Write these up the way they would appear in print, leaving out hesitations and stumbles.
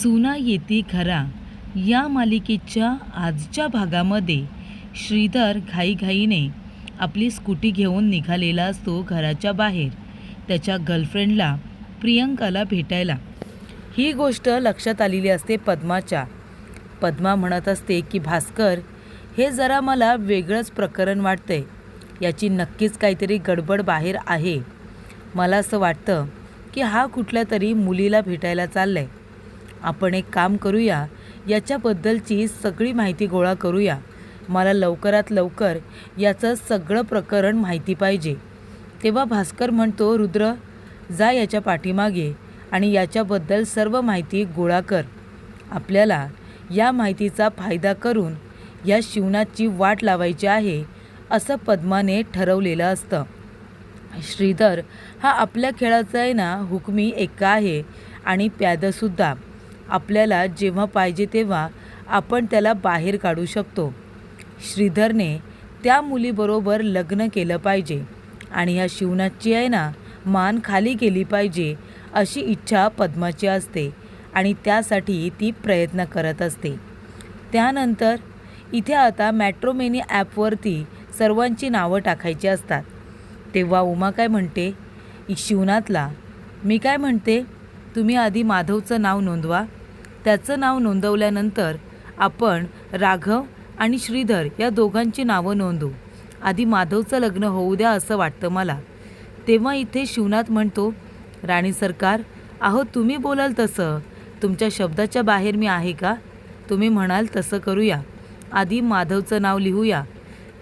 सुना येती घरा या मालिकेच्या आजच्या भागामध्ये श्रीधर घाईघाईने आपली स्कूटी घेऊन निघालेला असतो घराच्या बाहेर त्याच्या गर्लफ्रेंडला प्रियंकाला भेटायला. ही गोष्ट लक्षात आलेली असते पद्माच्या. पद्मा म्हणत असते की भास्कर, हे जरा मला वेगळंच प्रकरण वाटतंय. याची नक्कीच काहीतरी गडबड बाहेर आहे. मला असं वाटतं की हा कुठल्या तरी मुलीला भेटायला चाललाय. आपण एक काम करूया, याच्याबद्दलची सगळी माहिती गोळा करूया. मला लवकरात लवकर याचं सगळं प्रकरण माहिती पाहिजे. तेव्हा भास्कर म्हणतो, रुद्र जा याच्या पाठीमागे आणि याच्याबद्दल सर्व माहिती गोळा कर. आपल्याला या माहितीचा फायदा करून या शिवनाची वाट लावायची आहे असं पद्माने ठरवलेलं असतं. श्रीधर हा आपल्या खेळाचा आहे ना हुकमी एक्का आहे आणि प्यादसुद्धा. आपल्याला जेव्हा पाहिजे तेव्हा आपण त्याला बाहेर काढू शकतो. श्रीधरने त्या मुलीबरोबर लग्न केलं पाहिजे आणि ह्या शिवनाची आहे ना मान खाली केली पाहिजे अशी इच्छा पद्माची असते आणि त्यासाठी ती प्रयत्न करत असते. त्यानंतर इथे आता मॅट्रोमेनी ॲपवरती सर्वांची नावं टाकायची असतात. तेव्हा उमा काय म्हणते, शिवनाथला मी काय म्हणते, तुम्ही आधी माधवचं नाव नोंदवा. त्याचं नाव नोंदवल्यानंतर आपण राघव आणि श्रीधर या दोघांची नावं नोंदवू. आधी माधवचं लग्न होऊ द्या असं वाटतं मला. तेव्हा इथे शिवनाथ म्हणतो, राणी सरकार, अहो तुम्ही बोलाल तसं, तुमच्या शब्दाच्या बाहेर मी आहे का? तुम्ही म्हणाल तसं करूया. आधी माधवचं नाव लिहूया.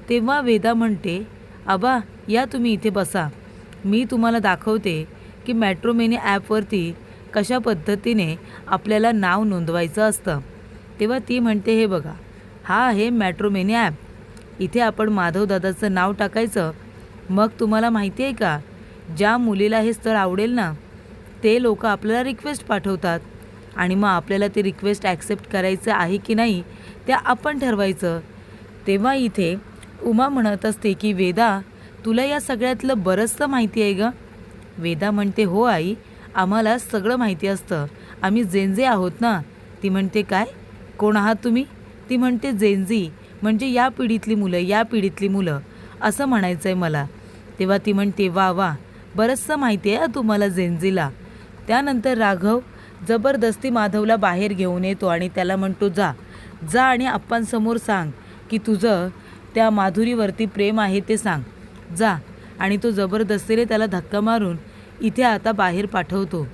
तेव्हा वेदा म्हणते, आबा या तुम्ही इथे बसा, मी तुम्हाला दाखवते की मॅट्रोमेनी ॲपवरती कशा पद्धतीने आपल्याला नाव नोंदवायचं असतं. तेव्हा ती म्हणते, हे बघा, हा आहे मॅट्रोमेनी ॲप. इथे आपण माधवदादाचं नाव टाकायचं. मग तुम्हाला माहिती आहे का, ज्या मुलीला हे स्थळ आवडेल ना ते लोक आपल्याला रिक्वेस्ट पाठवतात आणि मग आपल्याला ते रिक्वेस्ट ॲक्सेप्ट करायचं आहे की नाही ते आपण ठरवायचं. तेव्हा इथे उमा म्हणत असते की वेदा, तुला या सगळ्यातलं बरंचसं माहिती आहे गं. वेदा म्हणते, हो आई, आम्हाला सगळं माहिती असतं, आम्ही जेनझे आहोत ना. ती म्हणते, काय, कोण आहात तुम्ही? ती म्हणते, जेनझी म्हणजे या पिढीतली मुलं, या पिढीतली मुलं असं म्हणायचं आहे मला. तेव्हा ती म्हणते, वा वा, बरंचसं माहिती आहे तुम्हाला जेनझीला. त्यानंतर राघव जबरदस्ती माधवला बाहेर घेऊन येतो आणि त्याला म्हणतो, जा जा आणि आप्पांसमोर सांग की तुझं त्या माधुरीवरती प्रेम आहे ते सांग, जा. आणि तो जबरदस्तीने त्याला धक्का मारून इथे आता बाहेर पाठवतो.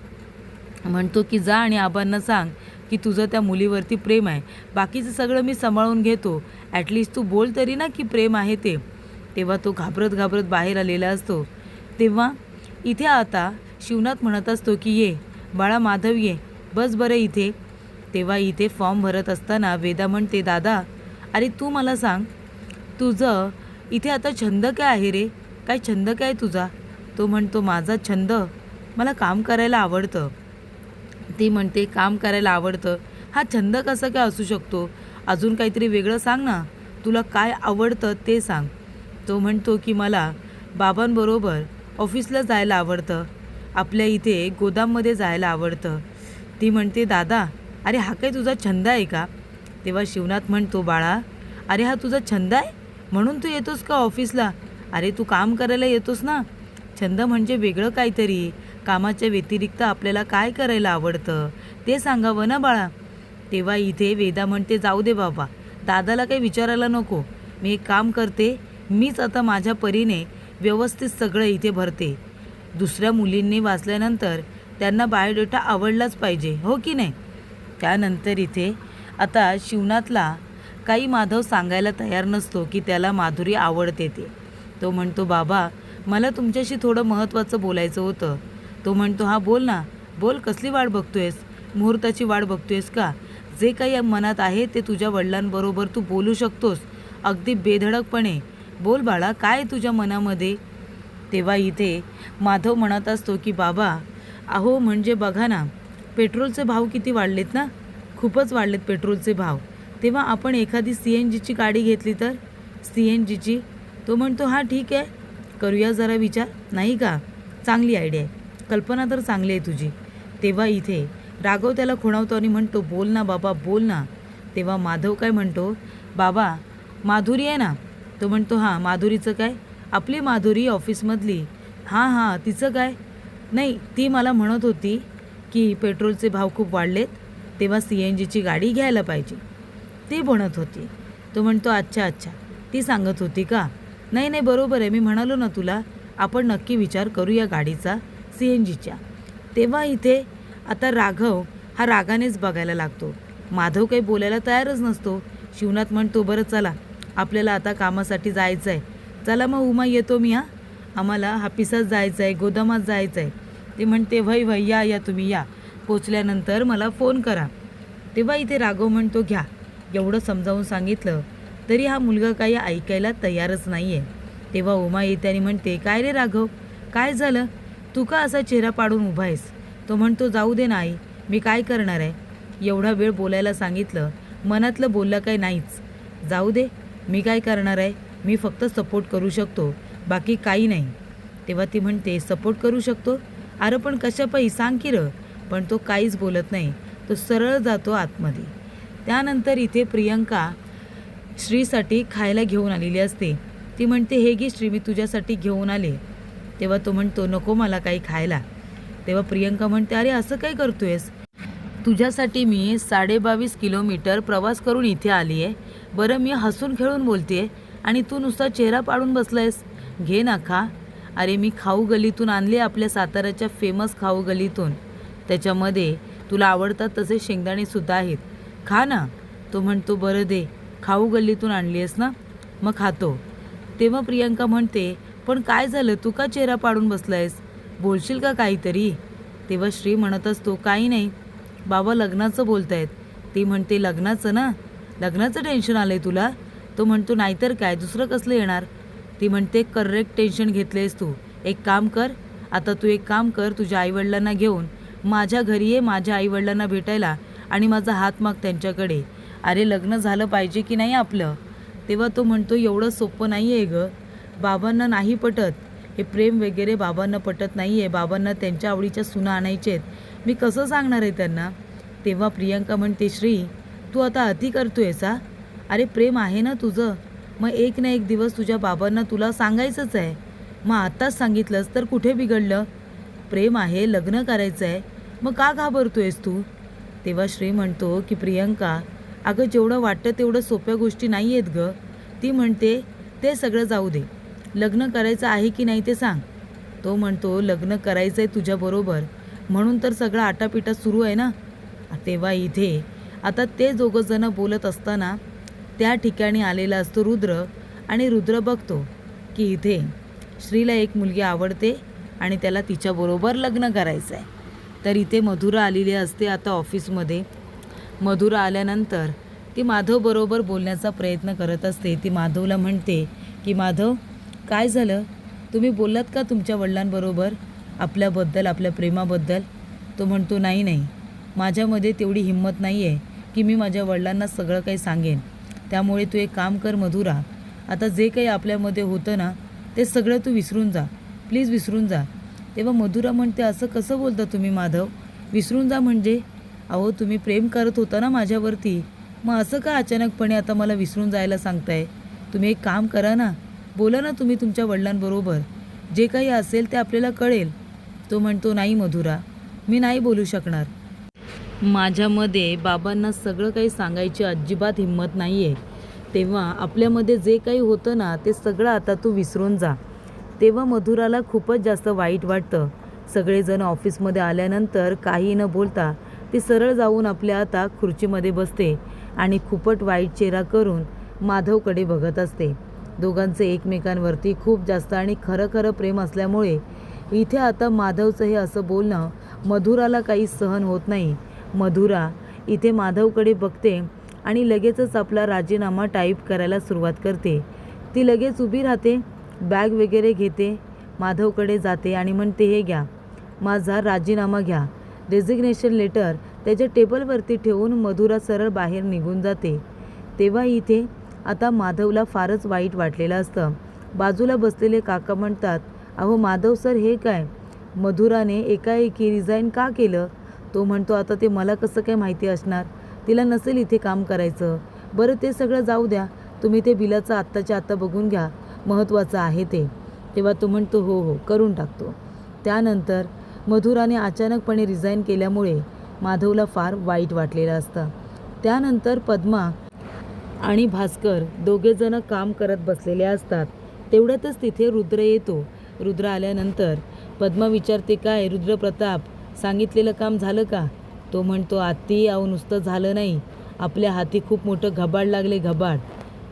म्हणतो की जा आणि आबांना सांग की तुझं त्या मुलीवरती प्रेम आहे, बाकीचं सगळं मी सांभाळून घेतो, ॲटलिस्ट तू बोल तरी ना की प्रेम आहे ते. तेव्हा तो घाबरत घाबरत बाहेर आलेला असतो. तेव्हा इथे आता शिवनाथ म्हणत असतो की ये बाळा माधव, ये बस बरं इथे. तेव्हा इथे फॉर्म भरत असताना वेदा म्हणते, दादा अरे तू मला सांग, तुझं इथे आता छंद काय आहे रे, काय छंद काय तुझा? तो म्हणतो, माझा छंद, मला काम करायला आवडतं. ती म्हणते, काम करायला आवडतं, हा छंद कसा काय असू शकतो? अजून काहीतरी वेगळं सांग ना, तुला काय आवडतं ते सांग. तो म्हणतो की मला बाबांबरोबर ऑफिसला जायला आवडतं, आपल्या इथे गोदाममध्ये जायला आवडतं. ती म्हणते, दादा अरे हा काय तुझा छंद आहे का? तेव्हा शिवनाथ म्हणतो, बाळा अरे हा तुझा छंद आहे म्हणून तू येतोस का ऑफिसला? अरे तू काम करायला येतोस ना. छंद म्हणजे वेगळं काहीतरी, कामाच्या व्यतिरिक्त आपल्याला काय करायला आवडतं ते सांगावं ना बाळा. तेव्हा इथे वेदा म्हणते, जाऊ दे बाबा, दादाला काही विचारायला नको, मी एक काम करते, मीच आता माझ्या परीने व्यवस्थित सगळं इथे भरते. दुसऱ्या मुलींनी वाचल्यानंतर त्यांना बायोडेटा आवडलाच पाहिजे, हो की नाही. त्यानंतर इथे आता शिवनाथला काही माधव सांगायला तयार नसतो की त्याला माधुरी आवडते ते. तो म्हणतो, बाबा मला तुमच्याशी थोडं महत्त्वाचं बोलायचं होतं. तो म्हणतो, हां बोल ना, बोल, कसली वाट बघतोयस, मुहूर्ताची वाट बघतोयस का? जे काही मनात आहे ते तुझ्या वडिलांबरोबर तू बोलू शकतोस, अगदी बेधडकपणे बोल बाळा, काय तुझ्या मनामध्ये. तेव्हा इथे माधव म्हणत असतो की बाबा अहो म्हणजे बघा ना, पेट्रोलचे भाव किती वाढलेत ना, खूपच वाढलेत पेट्रोलचे भाव. तेव्हा आपण एखादी CNGची गाडी घेतली तर, CNGची. तो म्हणतो, हां ठीक आहे, करूया जरा विचार, नाही का, चांगली आयडिया आहे, कल्पना तर चांगली आहे तुझी. तेव्हा इथे राघव त्याला खुणावतो आणि म्हणतो, बोल ना बाबा, बोल ना. तेव्हा माधव काय म्हणतो, बाबा माधुरी आहे ना. तो म्हणतो, हां माधुरीचं काय? आपली माधुरी ऑफिसमधली. हां हां, तिचं काय? नाही, ती मला म्हणत होती की पेट्रोलचे भाव खूप वाढलेत, तेव्हा CNGची गाडी घ्यायला पाहिजे, ती म्हणत होती. तो म्हणतो, अच्छा अच्छा, ती सांगत होती का? नाही नाही, बरोबर आहे, मी म्हणालो ना तुला, आपण नक्की विचार करूया गाडीचा, CNGच्या. तेव्हा इथे आता राघव हा रागानेच बघायला लागतो. माधव काही बोलायला तयारच नसतो. शिवनाथ म्हणतो, बरं चला, आपल्याला आता कामासाठी जायचं आहे. चला मग उमा, येतो मी. आम्हाला हापिसात जायचं आहे, गोदामात जायचं आहे. ते म्हणते, वय वय, या या तुम्ही या, पोचल्यानंतर मला फोन करा. तेव्हा इथे राघव म्हणतो, घ्या. एवढं समजावून सांगितलं तरी हा मुलगा काही ऐकायला तयारच नाही आहे. तेव्हा उमा येते आणि म्हणते, काय रे राघव, काय झालं? तू का असा चेहरा पाडून उभा आहेस? तो म्हणतो, जाऊ दे ना आई, मी काय करणार आहे? एवढा वेळ बोलायला सांगितलं, मनातलं बोललं काही नाहीच. जाऊ दे, मी काय करणार आहे? मी फक्त सपोर्ट करू शकतो, बाकी काही नाही. तेव्हा ती म्हणते, सपोर्ट करू शकतो? अरे पण कशापायी सांग की रं. पण तो काहीच बोलत नाही. तो सरळ जातो आतमध्ये. त्यानंतर इथे प्रियंका श्रीसाठी खायला घेऊन आलेली असते. ती म्हणते, हे घे श्री, मी तुझ्यासाठी घेऊन आले. तेव्हा तो म्हणतो, नको मला काही खायला. तेव्हा प्रियंका म्हणते, अरे असं काय करतोयस? तुझ्यासाठी मी 22.5 किलोमीटर प्रवास करून इथे आली आहे. बरं, मी हसून खेळून बोलते आणि तू नुसता चेहरा पाडून बसलायस. घे ना, खा. अरे मी खाऊ गलीतून आणले, आपल्या साताऱ्याच्या फेमस खाऊ गलीतून. त्याच्यामध्ये तुला आवडतात तसे शेंगदाणेसुद्धा आहेत, खा ना. तो म्हणतो, बरं दे, खाऊ गल्लीतून आणली आहेस ना, मग खातो. तेव्हा प्रियंका म्हणते, पण काय झालं, तू का चेहरा पाडून बसलायस? बोलशील का काहीतरी? तेव्हा श्री म्हणत असतो, काही नाही बाबा, लग्नाचं बोलतायत. ती म्हणते, लग्नाचं ना, लग्नाचं टेन्शन आलं आहे तुला? तो म्हणतो, नाहीतर काय, दुसरं कसलं येणार? ती म्हणते, करेक्ट टेन्शन घेतलेस तू. एक काम कर, आता तू एक काम कर, तुझ्या आईवडिलांना घेऊन माझ्या घरी ये, माझ्या आईवडिलांना भेटायला, आणि माझा हात माग त्यांच्याकडे. अरे लग्न झालं पाहिजे की नाही आपलं? तेव्हा तो म्हणतो, एवढं सोपं नाही आहे गं, बाबांना नाही पटत, हे प्रेम वगैरे बाबांना पटत नाही आहे. बाबांना त्यांच्या आवडीच्या सुना आणायच्या आहेत, मी कसं सांगणार आहे त्यांना? तेव्हा प्रियंका म्हणते, श्री तू आता अति करतोयस हा? अरे प्रेम आहे ना तुझं, मग एक ना एक दिवस तुझ्या बाबांना तुला सांगायचंच आहे. मग आत्ताच सांगितलंस तर कुठे बिघडलं? प्रेम आहे, लग्न करायचं आहे, मग का घाबरतोयस तू? तेव्हा श्री म्हणतो की प्रियंका, अगं जेवढं वाटतं तेवढं सोप्या गोष्टी नाही आहेत गं. ती म्हणते, ते सगळं जाऊ दे, लग्न करायचं आहे की नाही ते सांग. तो म्हणतो, लग्न करायचं आहे तुझ्याबरोबर, म्हणून तर सगळं आटापिटा सुरू आहे ना. तेव्हा इथे आता ते दोघंजणं बोलत असताना त्या ठिकाणी आलेला असतो रुद्र, आणि रुद्र बघतो की इथे श्रीला एक मुलगी आवडते आणि त्याला तिच्याबरोबर लग्न करायचं आहे. तर इथे मधुरा आलेली असते आता ऑफिसमध्ये. मधुरा आल्यानंतर ती माधवबरोबर बोलण्याचा प्रयत्न करत असते. ती माधवला म्हणते की माधव, काय झालं, तुम्ही बोललात का तुमच्या वडिलांबरोबर आपल्याबद्दल, आपल्या प्रेमाबद्दल? तो म्हणतो, नाही नाही, माझ्यामध्ये तेवढी हिंमत नाही आहे की मी माझ्या वडिलांना सगळं काही सांगेन. त्यामुळे तू एक काम कर मधुरा, आता जे काही आपल्यामध्ये होतं ना ते सगळं तू विसरून जा, प्लीज विसरून जा. तेव्हा मधुरा म्हणते, असं कसं बोलता तुम्ही माधव, विसरून जा म्हणजे? अहो तुम्ही प्रेम करत होता ना माझ्यावरती, मग असं का अचानकपणे आता मला विसरून जायला सांगताय? तुम्ही एक काम करा ना, बोला ना तुम्ही तुमच्या वडिलांबरोबर, जे काही असेल ते आपल्याला कळेल. तो म्हणतो, नाही मधुरा, मी नाही बोलू शकणार. माझ्यामध्ये बाबांना सगळं काही सांगायची अजिबात हिंमत नाही आहे. तेव्हा आपल्यामध्ये जे काही होतं ना ते सगळं आता तू विसरून जा. तेव्हा मधुराला खूपच जास्त वाईट वाटतं. सगळेजण ऑफिसमध्ये आल्यानंतर काही न बोलता ती सरळ जाऊन आपल्या आता खुर्चीमध्ये बसते आणि खूपच वाईट चेहरा करून माधवकडे बघत असते. दोघांचे एकमेकांवरती खूप जास्त आणि खरं खरं प्रेम असल्यामुळे इथे आता माधवचं हे असं बोलणं मधुराला काही सहन होत नाही. मधुरा इथे माधवकडे बघते आणि लगेचच आपला राजीनामा टाईप करायला सुरुवात करते. ती लगेच उभी राहते, बॅग वगैरे घेते, माधवकडे जाते आणि म्हणते, हे घ्या, माझा राजीनामा घ्या. रेझिग्नेशन लेटर त्याच्या टेबलवरती ठेवून मधुरा सरळ बाहेर निघून जाते. तेव्हा इथे आता माधवला फारच वाईट वाटलेलं असतं. बाजूला बसलेले काका म्हणतात, अहो माधव सर, हे काय, मधुराने एकाएकी रिझाईन का केलं? तो म्हणतो आता ते मला कसं काय माहिती असणार, तिला नसेल इथे काम करायचं. बरं ते सगळं जाऊ द्या, तुम्ही ते बिलाचं आत्ताच्या आत्ता बघून घ्या, महत्त्वाचं आहे ते. तेव्हा तो म्हणतो हो हो करून टाकतो. त्यानंतर मधुराने अचानकपणे रिझाईन केल्यामुळे माधवला फार वाईट वाटलेलं असतं. त्यानंतर पद्मा आणि भास्कर दोघेजणं काम करत बसलेले असतात. तेवढ्यातच तिथे रुद्र येतो. रुद्र आल्यानंतर पद्मा विचारते, काय रुद्रप्रताप, सांगितलेलं काम झालं का? तो म्हणतो, आत्ती अहो नुसतं झालं नाही, आपल्या हाती खूप मोठं घबाड लागले, घबाड.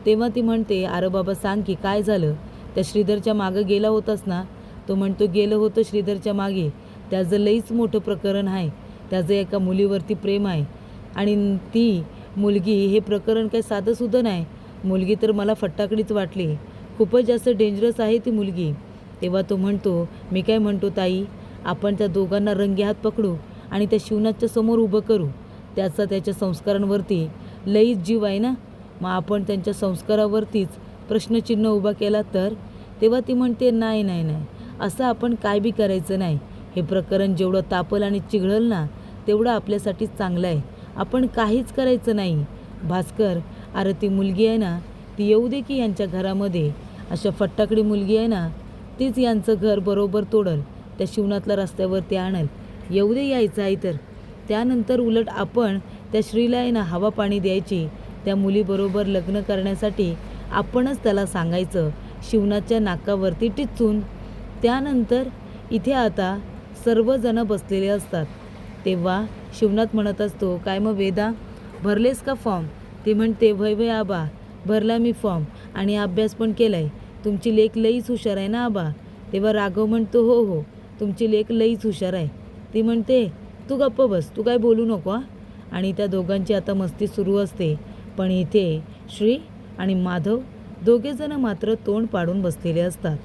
तेव्हा ती म्हणते, अरे बाबा सांग की काय झालं? त्या श्रीधरच्या मागं गेला होतास ना? तो म्हणतो, गेलं होतं श्रीधरच्या मागे, त्याचं लईच मोठं प्रकरण आहे. त्याचं एका मुलीवरती प्रेम आहे आणि ती मुलगी, हे प्रकरण काही साधंसुद्धा नाही. मुलगी तर मला फट्टाकडीच वाटली, खूपच जास्त डेंजरस आहे ती मुलगी. तेव्हा तो म्हणतो, मी काय म्हणतो ताई, आपण त्या दोघांना रंगेहात पकडू आणि त्या शिवनाथच्या समोर उभं करू. त्याच्या संस्कारांवरती लईच जीव आहे ना, मग आपण त्यांच्या संस्कारावरतीच प्रश्नचिन्ह उभा केला तर? तेव्हा ती म्हणते, नाही नाही नाही, असं आपण काय बी करायचं नाही. हे प्रकरण जेवढं तापल आणि चिघळल ना, तेवढं आपल्यासाठीच चांगलं आहे. आपण काहीच करायचं नाही. भास्कर, अरे ती मुलगी आहे ना, ती येऊ दे की यांच्या घरामध्ये. अशा फट्टाकडी मुलगी आहे ना, तीच यांचं घर बरोबर तोडल, त्या शिवनाथला रस्त्यावरती आणल. येऊ दे यायचं आहे तर. त्यानंतर उलट आपण त्या श्रीला आहे ना हवा पाणी द्यायची. त्या मुलीबरोबर लग्न करण्यासाठी आपणच त्याला सांगायचं, शिवनाथच्या नाकावरती टिचून. त्यानंतर इथे आता सर्वजण बसलेले असतात. तेव्हा शिवनाथ म्हणत असतो, काय मग वेदा, भरलेस का फॉर्म? ती म्हणते, वय वय आबा, भरला मी फॉर्म आणि अभ्यास पण केला आहे. तुमची लेक लईच हुशार आहे ना आबा? तेव्हा राघव म्हणतो, हो हो, तुमची लेक लईच हुशार आहे. ती म्हणते, तू गप्प बस, तू काय बोलू नको हा. आणि त्या दोघांची आता मस्ती सुरू असते. पण इथे श्री आणि माधव दोघेजण मात्र तोंड पाडून बसलेले असतात.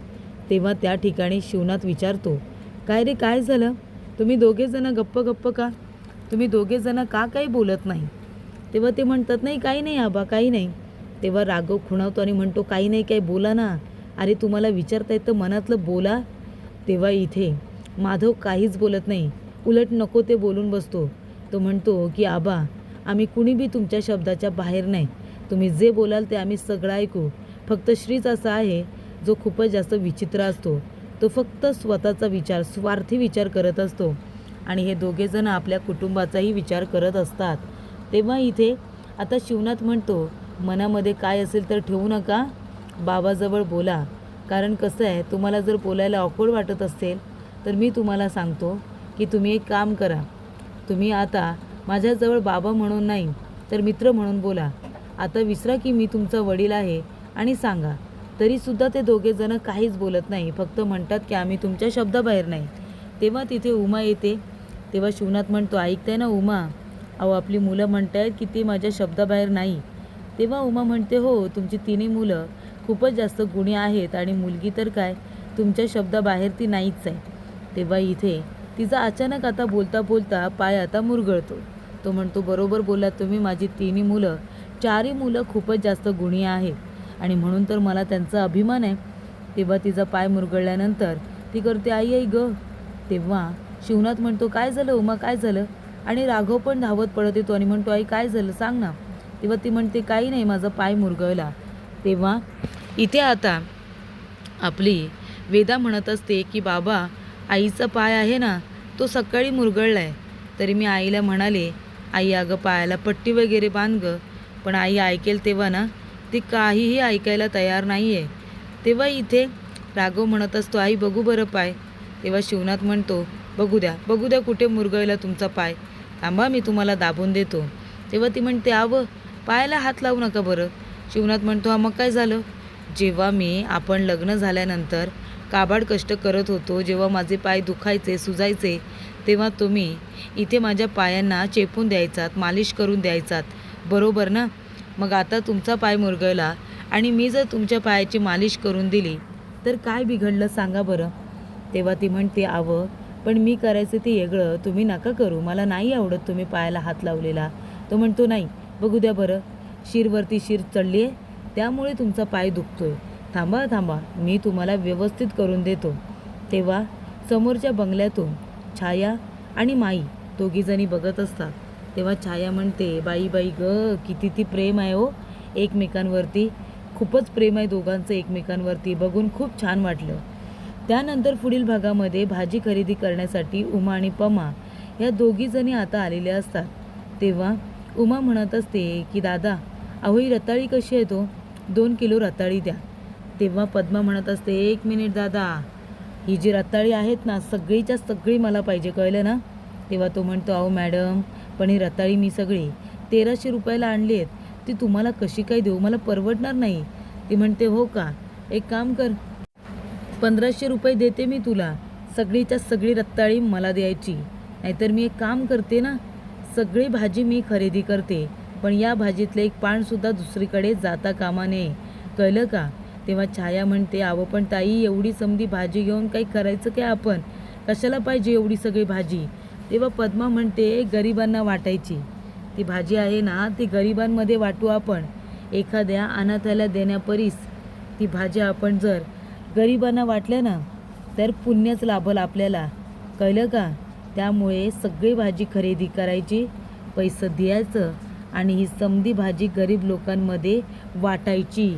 तेव्हा त्या ठिकाणी शिवनाथ विचारतो, काय रे काय झालं? तुम्ही दोघेजण गप्प गप्प का? तुम्ही दोघेजण का काही बोलत नाही? तेव्हा ते म्हणतात, नाही काही नाही आबा, काही नाही. तेव्हा राघव खुणावतो आणि म्हणतो, काही नाही, काही बोला ना. अरे तुम्हाला विचारता येतं, मनातलं बोला. तेव्हा इथे माधव काहीच बोलत नाही, उलट नको ते बोलून बसतो. तो म्हणतो की आबा, आम्ही कुणी बी तुमच्या शब्दाच्या बाहेर नाही. तुम्ही जे बोलाल ते आम्ही सगळं ऐकू. फक्त श्रीच असा आहे जो खूपच जास्त विचित्र असतो. तो फक्त स्वतःचा विचार, स्वार्थी विचार करत असतो आणि हे दोघेजण आपल्या कुटुंबाचाही विचार करत असतात. तेव्हा इथे आता शिवनाथ म्हणतो, मनामध्ये काय असेल तर ठेवू नका, बाबाजवळ बोला. कारण कसं आहे, तुम्हाला जर बोलायला ऑकवर्ड वाटत असेल तर मी तुम्हाला सांगतो की तुम्ही एक काम करा, तुम्ही आता माझ्याजवळ बाबा म्हणून नाही तर मित्र म्हणून बोला. आता विसरा की मी तुमचा वडील आहे आणि सांगा. तरीसुद्धा ते दोघेजणं काहीच बोलत नाही, फक्त म्हणतात की आम्ही तुमच्या शब्दाबाहेर नाही. तेव्हा तिथे उमा येते. तेव्हा शिवनाथ म्हणतो, ऐकताय ना उमा, अहो आपली मुलं म्हणत आहेत की ती माझ्या शब्दाबाहेर नाही. तेव्हा उमा म्हणते, हो तुमची तिन्ही मुलं खूपच जास्त गुणी आहेत आणि मुलगी तर काय तुमच्या शब्दाबाहेर ती नाहीच आहे. तेव्हा इथे तिचा अचानक आता बोलता बोलता पाय आता मुरगळतो. तो म्हणतो, बरोबर बोललात तुम्ही, माझी तिन्ही मुलं, चारही मुलं खूपच जास्त गुणी आहेत आणि म्हणून तर मला त्यांचा अभिमान आहे. तेव्हा तिचा पाय मुरगळल्यानंतर ती करते, आई आई ग. तेव्हा शिवनाथ म्हणतो, काय झालं उमा, काय झालं? आणि राघव पण धावत पडत येतो आणि म्हणतो, आई काय झालं सांग ना. तेव्हा ती म्हणते, काही नाही, माझा पाय मुरगळला. तेव्हा इथे आता आपली वेदा म्हणत असते की बाबा, आईचा पाय आहे ना तो सकाळी मुरगळला आहे. तरी मी आईला म्हणाले, आई अगं पायाला पट्टी वगैरे बांध गं. पण आई ऐकेल तेव्हा ना, ती काहीही ऐकायला तयार नाही आहे. तेव्हा इथे राघव म्हणत असतो, आई बघू बरं पाय. तेव्हा शिवनाथ म्हणतो, बघू द्या कुठे मुरगळला तुमचा पाय, थांबा मी तुम्हाला दाबून देतो. तेव्हा ती म्हणते, आवं पायाला हात लावू नका बरं. शिवनाथ म्हणतो, हा मग काय झालं? जेव्हा आपण लग्न झाल्यानंतर काबाड कष्ट करत होतो, जेव्हा माझे पाय दुखायचे, सुजायचे, तेव्हा तुम्ही इथे माझ्या पायांना चेपून द्यायचात, मालिश करून द्यायचात, बरोबर ना? मग आता तुमचा पाय मुरगळला आणि मी जर तुमच्या पायाची मालिश करून दिली तर काय बिघडलं सांगा बरं. तेव्हा ती म्हणते, आवं पण मी करायचं ते वेगळं, तुम्ही नका करू, मला नाही आवडत तुम्ही पायाला हात लावलेला. तो म्हणतो, नाही बघू द्या बरं, शिरवरती शिर चढली आहे त्यामुळे तुमचा पाय दुखतोय, थांबा मी तुम्हाला व्यवस्थित करून देतो. तेव्हा समोरच्या बंगल्यातून छाया आणि माई दोघीजणी बघत असतात. तेव्हा छाया म्हणते, बाई बाई ग, किती ती प्रेम आहे हो एकमेकांवरती. खूपच प्रेम आहे दोघांचं एकमेकांवरती. बघून खूप छान वाटलं. त्यानंतर पुढील भागामध्ये भाजी खरेदी करण्यासाठी उमा आणि पमा या दोघीजणी आता आलेल्या असतात. तेव्हा उमा म्हणत असते की दादा, अहो ही रताळी कशी आहे तो, 2 किलो रताळी द्या. तेव्हा पद्मा म्हणत असते, 1 मिनिट दादा, ही जी रताळी आहेत ना सगळीच्या सगळी मला पाहिजे, कळलं ना. तेव्हा तो म्हणतो, अहो मॅडम, पण ही रताळी मी सगळी 1300 रुपयाला आणली आहेत, ती तुम्हाला कशी काय देऊ, मला परवडणार नाही. ती म्हणते, हो का, एक काम कर, 1500 रुपये देते मी तुला, सगळीच्या सगळी रताळी मला द्यायची. नाहीतर मी एक काम करते ना, सगळी भाजी मी खरेदी करते, पण या भाजीतलं एक पानसुद्धा दुसरीकडे जाता कामा नये, कळलं का. तेव्हा छाया म्हणते, अहो पण ताई, एवढी समधी भाजी घेऊन काही करायचं काय आपण, कशाला पाहिजे एवढी सगळी भाजी. तेव्हा पद्मा म्हणते, गरिबांना वाटायची ती भाजी आहे ना, ती गरिबांमध्ये वाटू आपण. एखाद्या अनाथाला देण्यापरीस ती भाजी आपण जर गरिबांना वाटल्या ना, तर पुण्यच लाभल आपल्याला, कळलं का. त्यामुळे सगळी भाजी खरेदी करायची, पैसे द्यायचं आणि ही समधी भाजी गरीब लोकांमध्ये वाटायची.